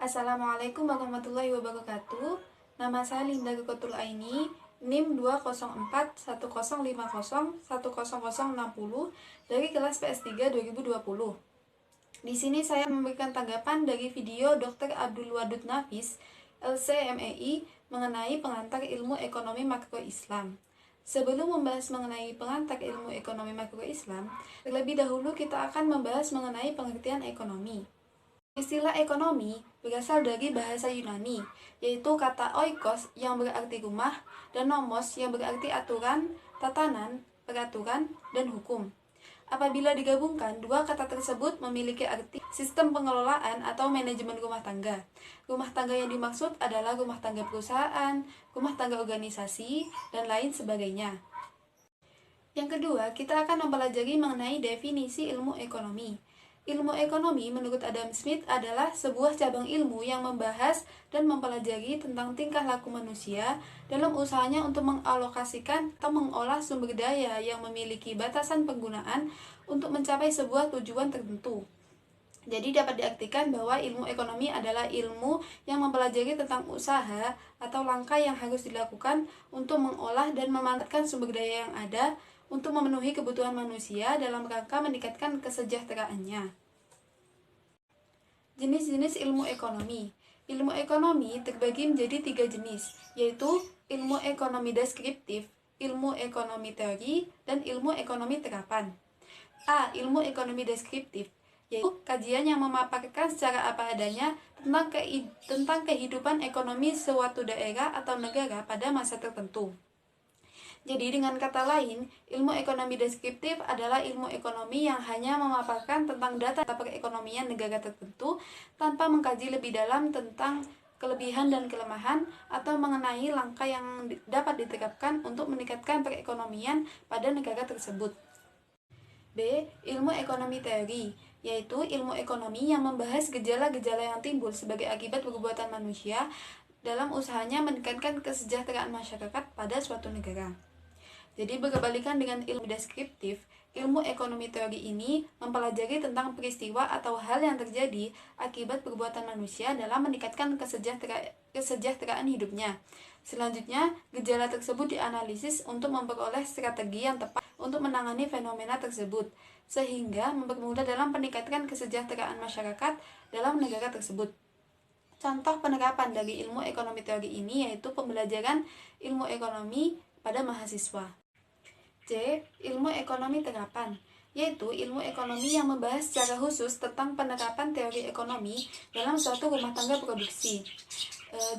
Assalamualaikum warahmatullahi wabarakatuh. Nama saya Linda Gekotul Aini, NIM 2041050100060 dari kelas PS3 2020. Di sini saya memberikan tanggapan dari video Dr. Abdul Wadud Nafis, LCMEI, mengenai pengantar ilmu ekonomi makro Islam. Sebelum membahas mengenai pengantar ilmu ekonomi makro Islam, terlebih dahulu kita akan membahas mengenai pengertian ekonomi. Istilah ekonomi berasal dari bahasa Yunani, yaitu kata oikos yang berarti rumah dan nomos yang berarti aturan, tatanan, peraturan, dan hukum. Apabila digabungkan, dua kata tersebut memiliki arti sistem pengelolaan atau manajemen rumah tangga. Rumah tangga yang dimaksud adalah rumah tangga perusahaan, rumah tangga organisasi, dan lain sebagainya. Yang kedua, kita akan mempelajari mengenai definisi ilmu ekonomi. Ilmu ekonomi menurut Adam Smith adalah sebuah cabang ilmu yang membahas dan mempelajari tentang tingkah laku manusia dalam usahanya untuk mengalokasikan atau mengolah sumber daya yang memiliki batasan penggunaan untuk mencapai sebuah tujuan tertentu. Jadi dapat diartikan bahwa ilmu ekonomi adalah ilmu yang mempelajari tentang usaha atau langkah yang harus dilakukan untuk mengolah dan memanfaatkan sumber daya yang ada untuk memenuhi kebutuhan manusia dalam rangka meningkatkan kesejahteraannya. Jenis-jenis ilmu ekonomi. Ilmu ekonomi terbagi menjadi 3 jenis, yaitu ilmu ekonomi deskriptif, ilmu ekonomi teori, dan ilmu ekonomi terapan. A. Ilmu ekonomi deskriptif, yaitu kajian yang memaparkan secara apa adanya tentang kehidupan ekonomi suatu daerah atau negara pada masa tertentu. Jadi dengan kata lain, ilmu ekonomi deskriptif adalah ilmu ekonomi yang hanya memaparkan tentang data perekonomian negara tertentu tanpa mengkaji lebih dalam tentang kelebihan dan kelemahan atau mengenai langkah yang dapat diterapkan untuk meningkatkan perekonomian pada negara tersebut. B. Ilmu ekonomi teori, yaitu ilmu ekonomi yang membahas gejala-gejala yang timbul sebagai akibat perbuatan manusia dalam usahanya meningkatkan kesejahteraan masyarakat pada suatu negara. Jadi berbalikan dengan ilmu deskriptif, ilmu ekonomi teori ini mempelajari tentang peristiwa atau hal yang terjadi akibat perbuatan manusia dalam meningkatkan kesejahteraan hidupnya. Selanjutnya, gejala tersebut dianalisis untuk memperoleh strategi yang tepat untuk menangani fenomena tersebut, sehingga mempermudah dalam peningkatan kesejahteraan masyarakat dalam negara tersebut. Contoh penerapan dari ilmu ekonomi teori ini yaitu pembelajaran ilmu ekonomi pada mahasiswa. C. Ilmu ekonomi terapan, yaitu ilmu ekonomi yang membahas secara khusus tentang penerapan teori ekonomi dalam suatu rumah tangga produksi.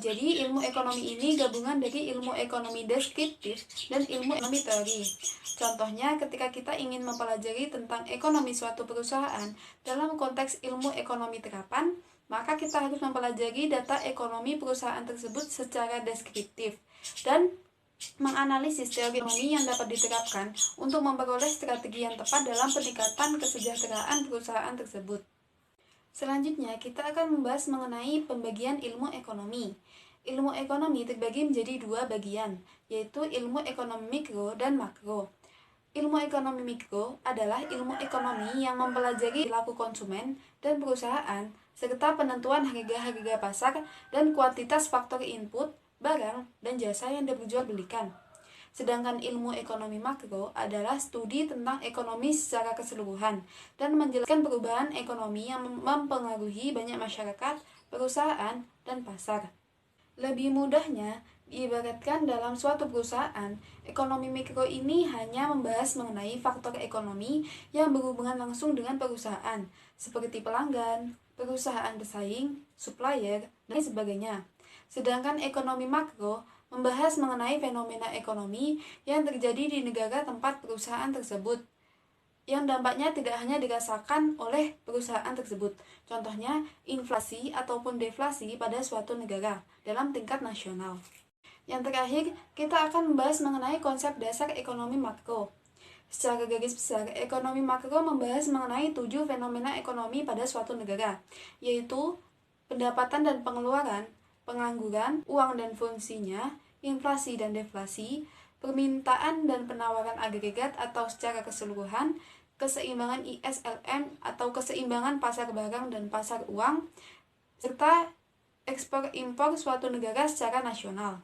Jadi ilmu ekonomi ini gabungan dari ilmu ekonomi deskriptif dan ilmu ekonomi teori. Contohnya ketika kita ingin mempelajari tentang ekonomi suatu perusahaan dalam konteks ilmu ekonomi terapan, maka kita harus mempelajari data ekonomi perusahaan tersebut secara deskriptif dan menganalisis teori ekonomi yang dapat diterapkan untuk memperoleh strategi yang tepat dalam peningkatan kesejahteraan perusahaan tersebut. Selanjutnya, kita akan membahas mengenai pembagian ilmu ekonomi. Ilmu ekonomi terbagi menjadi 2 bagian, yaitu ilmu ekonomi mikro dan makro. Ilmu ekonomi mikro adalah ilmu ekonomi yang mempelajari perilaku konsumen dan perusahaan, serta penentuan harga-harga pasar dan kuantitas faktor input, barang, dan jasa yang diperjualbelikan. Sedangkan ilmu ekonomi makro adalah studi tentang ekonomi secara keseluruhan dan menjelaskan perubahan ekonomi yang mempengaruhi banyak masyarakat, perusahaan, dan pasar. Lebih mudahnya, diibaratkan dalam suatu perusahaan, ekonomi mikro ini hanya membahas mengenai faktor ekonomi yang berhubungan langsung dengan perusahaan, seperti pelanggan, perusahaan bersaing, supplier, dan sebagainya. Sedangkan ekonomi makro membahas mengenai fenomena ekonomi yang terjadi di negara tempat perusahaan tersebut, yang dampaknya tidak hanya dirasakan oleh perusahaan tersebut. Contohnya, inflasi ataupun deflasi pada suatu negara dalam tingkat nasional. Yang terakhir, kita akan membahas mengenai konsep dasar ekonomi makro. Secara garis besar, ekonomi makro membahas mengenai 7 fenomena ekonomi pada suatu negara, yaitu pendapatan dan pengeluaran, pengangguran, uang dan fungsinya, inflasi dan deflasi, permintaan dan penawaran agregat atau secara keseluruhan, keseimbangan ISLM atau keseimbangan pasar barang dan pasar uang, serta ekspor-impor suatu negara secara nasional.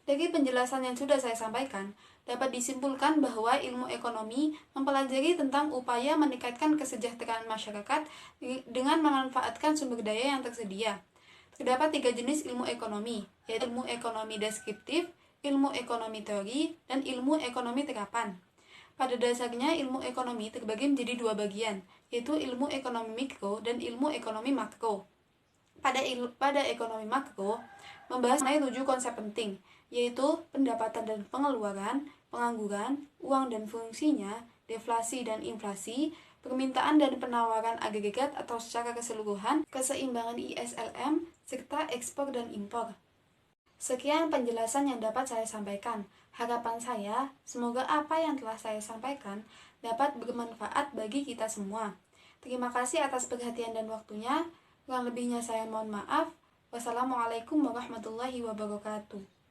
Dari penjelasan yang sudah saya sampaikan, dapat disimpulkan bahwa ilmu ekonomi mempelajari tentang upaya meningkatkan kesejahteraan masyarakat dengan memanfaatkan sumber daya yang tersedia. Terdapat 3 jenis ilmu ekonomi, yaitu ilmu ekonomi deskriptif, ilmu ekonomi teori, dan ilmu ekonomi terapan. Pada dasarnya, ilmu ekonomi terbagi menjadi 2 bagian, yaitu ilmu ekonomi mikro dan ilmu ekonomi makro. Pada ekonomi makro, membahas mengenai 7 konsep penting, yaitu pendapatan dan pengeluaran, pengangguran, uang dan fungsinya, deflasi dan inflasi, permintaan dan penawaran agregat atau secara keseluruhan, keseimbangan ISLM, serta ekspor dan impor. Sekian penjelasan yang dapat saya sampaikan. Harapan saya, semoga apa yang telah saya sampaikan dapat bermanfaat bagi kita semua. Terima kasih atas perhatian dan waktunya. Kurang lebihnya saya mohon maaf. Wassalamualaikum warahmatullahi wabarakatuh.